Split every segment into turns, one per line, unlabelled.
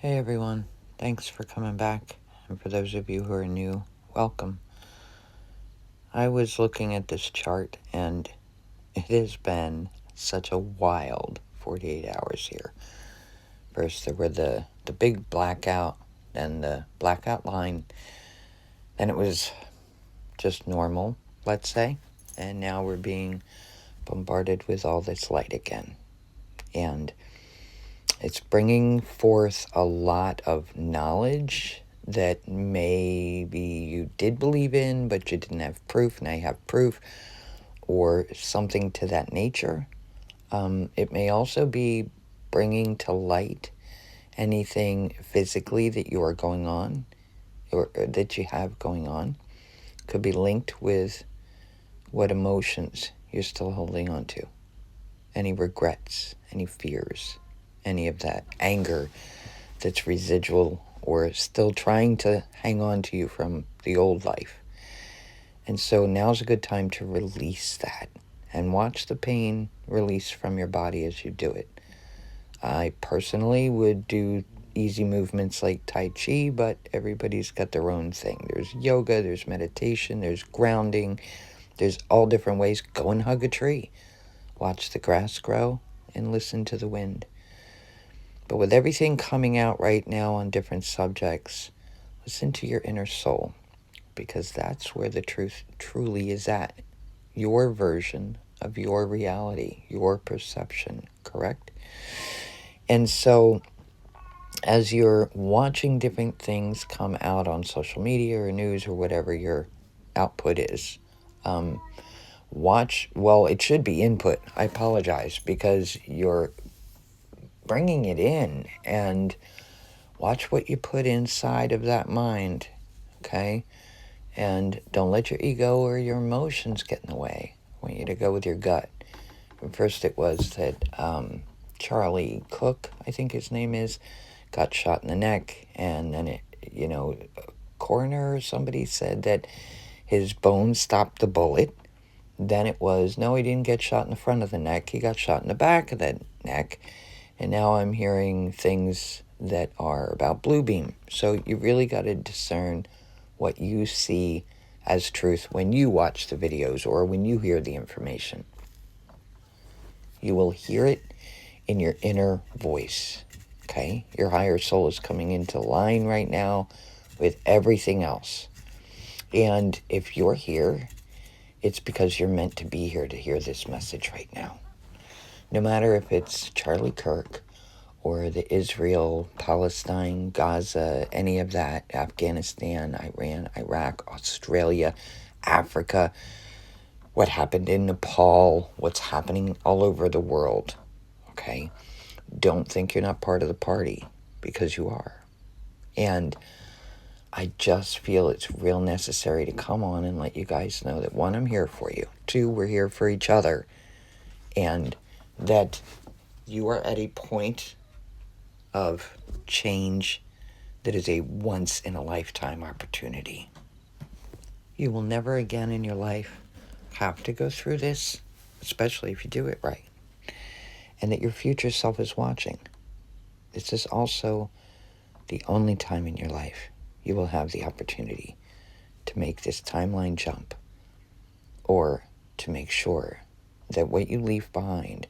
Hey everyone, thanks for coming back, and for those of you who are new, welcome. I was looking at this chart, and it has been such a wild 48 hours here. First there were the big blackout, then the blackout line, then it was just normal, let's say, and now we're being bombarded with all this light again. And it's bringing forth a lot of knowledge that maybe you did believe in, but you didn't have proof. Now you have proof, or something to that nature. It may also be bringing to light anything physically that you are going on, or that you have going on. Could be linked with what emotions you're still holding on to. Any regrets, any fears, any of that anger that's residual or still trying to hang on to you from the old life. And so now's a good time to release that and watch the pain release from your body as you do it. I personally would do easy movements like Tai Chi, but everybody's got their own thing. There's yoga, there's meditation, there's grounding, there's all different ways. Go and hug a tree. Watch the grass grow and listen to the wind. But with everything coming out right now on different subjects, listen to your inner soul, because that's where the truth truly is at. Your version of your reality, your perception, correct? And so as you're watching different things come out on social media or news or whatever your output is, it should be input. I apologize, because you're bringing it in, and watch what you put inside of that mind, okay? And don't let your ego or your emotions get in the way. I want you to go with your gut. First it was that Charlie Cook, I think his name is, got shot in the neck, and then a coroner or somebody said that his bones stopped the bullet. Then it was, no, he didn't get shot in the front of the neck, he got shot in the back of the neck. And now I'm hearing things that are about blue beam. So you really got to discern what you see as truth when you watch the videos or when you hear the information. You will hear it in your inner voice, okay? Your higher soul is coming into line right now with everything else. And if you're here, it's because you're meant to be here to hear this message right now. No matter if it's Charlie Kirk or the Israel, Palestine, Gaza, any of that, Afghanistan, Iran, Iraq, Australia, Africa, what happened in Nepal, what's happening all over the world, okay? Don't think you're not part of the party, because you are. And I just feel it's real necessary to come on and let you guys know that, one, I'm here for you. Two, we're here for each other. And that you are at a point of change that is a once-in-a-lifetime opportunity. You will never again in your life have to go through this, especially if you do it right, and that your future self is watching. This is also the only time in your life you will have the opportunity to make this timeline jump, or to make sure that what you leave behind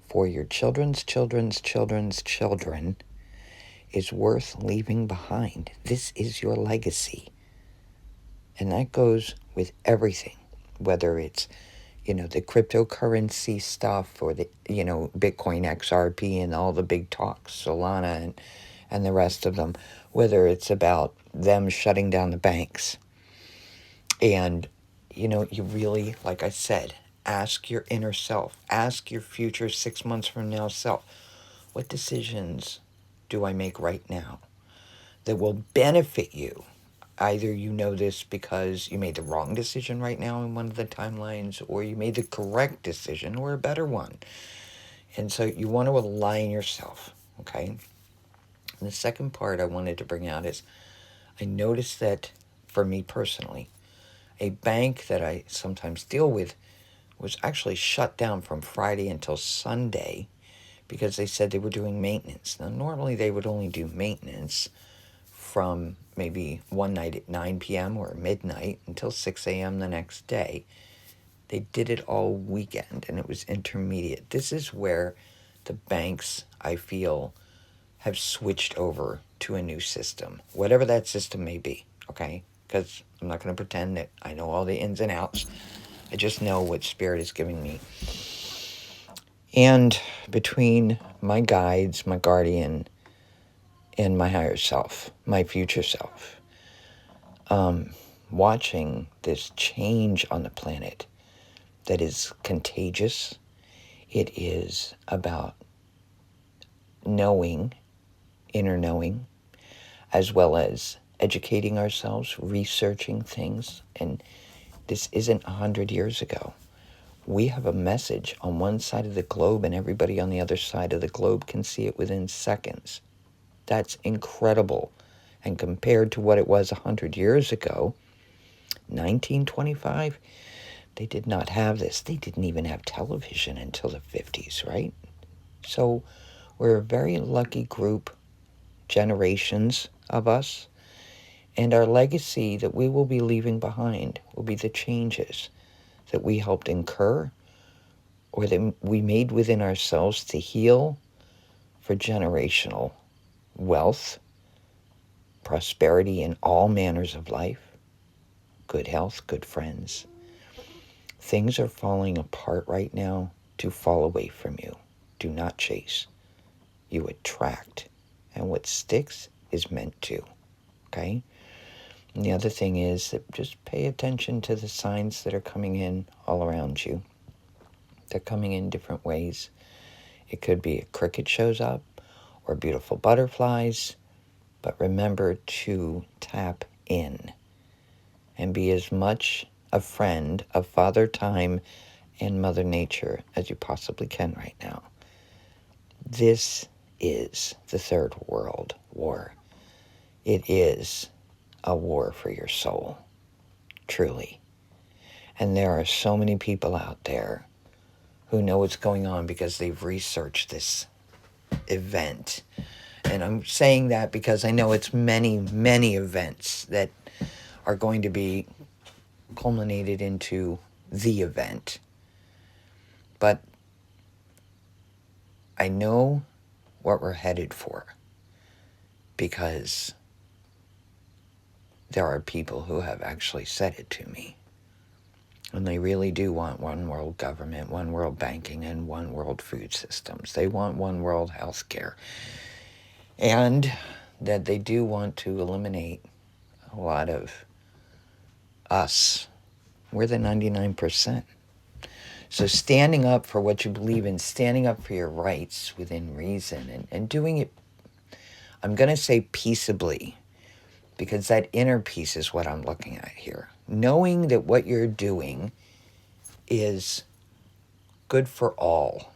for your children's children's children's children is worth leaving behind. This is your legacy. And that goes with everything, whether it's, the cryptocurrency stuff, or the, Bitcoin XRP and all the big talks, Solana and the rest of them, whether it's about them shutting down the banks. And, you really, like I said, ask your inner self, ask your future 6 months from now self, what decisions do I make right now that will benefit you? Either you know this because you made the wrong decision right now in one of the timelines, or you made the correct decision or a better one. And so you want to align yourself, okay? And the second part I wanted to bring out is, I noticed that for me personally, a bank that I sometimes deal with was actually shut down from Friday until Sunday because they said they were doing maintenance. Now, normally they would only do maintenance from maybe one night at 9 p.m. or midnight until 6 a.m. the next day. They did it all weekend, and it was intermediate. This is where the banks, I feel, have switched over to a new system, whatever that system may be, okay? Because I'm not going to pretend that I know all the ins and outs. I just know what Spirit is giving me. And between my guides, my guardian, and my higher self, my future self, watching this change on the planet that is contagious. It is about knowing, inner knowing, as well as educating ourselves, researching things. And this isn't 100 years ago. We have a message on one side of the globe, and everybody on the other side of the globe can see it within seconds. That's incredible. And compared to what it was 100 years ago, 1925, they did not have this. They didn't even have television until the 50s, right? So we're a very lucky group, generations of us, and our legacy that we will be leaving behind will be the changes that we helped incur or that we made within ourselves to heal for generational wealth, prosperity in all manners of life, good health, good friends. Things are falling apart right now to fall away from you. Do not chase. You attract. And what sticks is meant to. Okay? And the other thing is that just pay attention to the signs that are coming in all around you. They're coming in different ways. It could be a cricket shows up or beautiful butterflies. But remember to tap in and be as much a friend of Father Time and Mother Nature as you possibly can right now. This is the Third World War. It is a war for your soul, truly. And there are so many people out there who know what's going on because they've researched this event. And I'm saying that because I know it's many, many events that are going to be culminated into the event. But I know what we're headed for because there are people who have actually said it to me. And they really do want one world government, one world banking, and one world food systems. They want one world health care. And that they do want to eliminate a lot of us. We're the 99%. So standing up for what you believe in, standing up for your rights within reason, and doing it, I'm going to say peaceably, because that inner peace is what I'm looking at here. Knowing that what you're doing is good for all,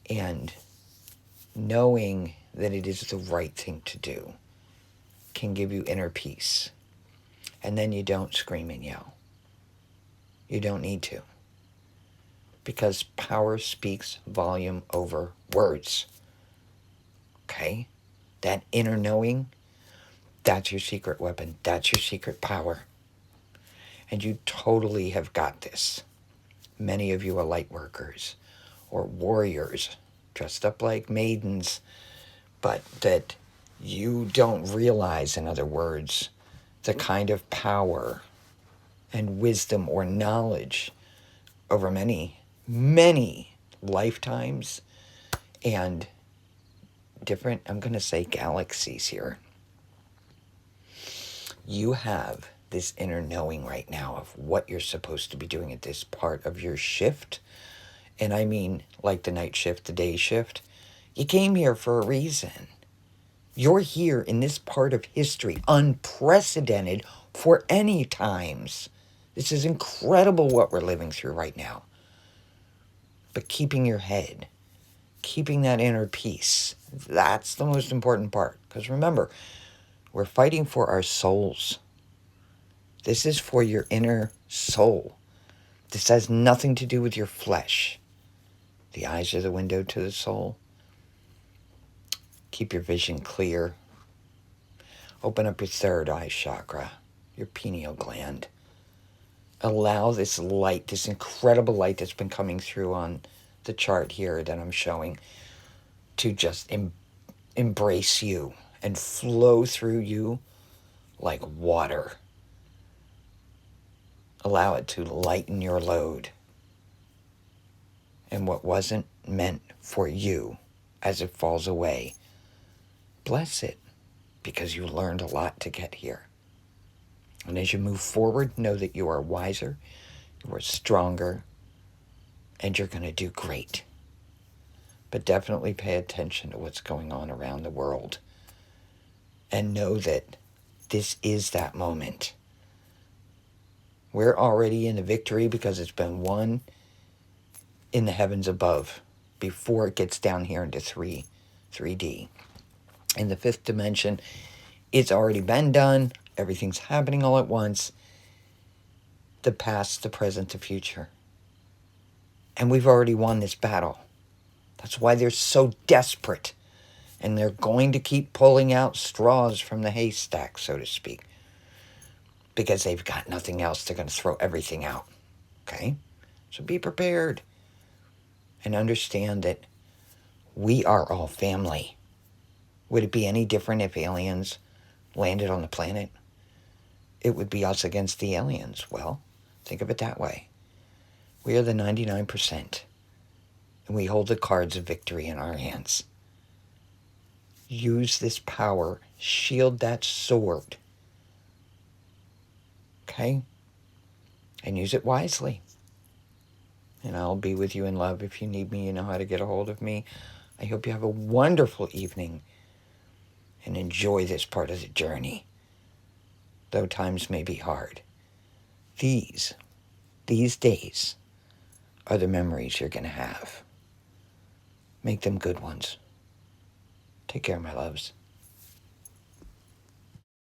and knowing that it is the right thing to do can give you inner peace. And then you don't scream and yell. You don't need to. Because power speaks volume over words. Okay? That inner knowing, that's your secret weapon. That's your secret power. And you totally have got this. Many of you are light workers or warriors dressed up like maidens, but that you don't realize, in other words, the kind of power and wisdom or knowledge over many, many lifetimes and different, I'm going to say galaxies here. You have this inner knowing right now of what you're supposed to be doing at this part of your shift. And I mean like the night shift, the day shift. You came here for a reason. You're here in this part of history, unprecedented for any times. This is incredible what we're living through right now. But keeping your head, keeping that inner peace, that's the most important part. Because remember, we're fighting for our souls. This is for your inner soul. This has nothing to do with your flesh. The eyes are the window to the soul. Keep your vision clear. Open up your third eye chakra, your pineal gland. Allow this light, this incredible light that's been coming through on the chart here that I'm showing, to just embrace you and flow through you like water. Allow it to lighten your load. And what wasn't meant for you, as it falls away, bless it, because you learned a lot to get here. And as you move forward, know that you are wiser, you are stronger, and you're going to do great. But definitely pay attention to what's going on around the world. And know that this is that moment. We're already in the victory because it's been won in the heavens above before it gets down here into 3D. In the fifth dimension, it's already been done. Everything's happening all at once. The past, the present, the future. And we've already won this battle. That's why they're so desperate. And they're going to keep pulling out straws from the haystack, so to speak. Because they've got nothing else. They're going to throw everything out. Okay? So be prepared. And understand that we are all family. Would it be any different if aliens landed on the planet? It would be us against the aliens. Well, think of it that way. We are the 99%. And we hold the cards of victory in our hands. Use this power. Shield that sword. Okay? And use it wisely. And I'll be with you in love. If you need me, you know how to get a hold of me. I hope you have a wonderful evening. And enjoy this part of the journey. Though times may be hard. These days are the memories you're going to have. Make them good ones. Take care, my loves.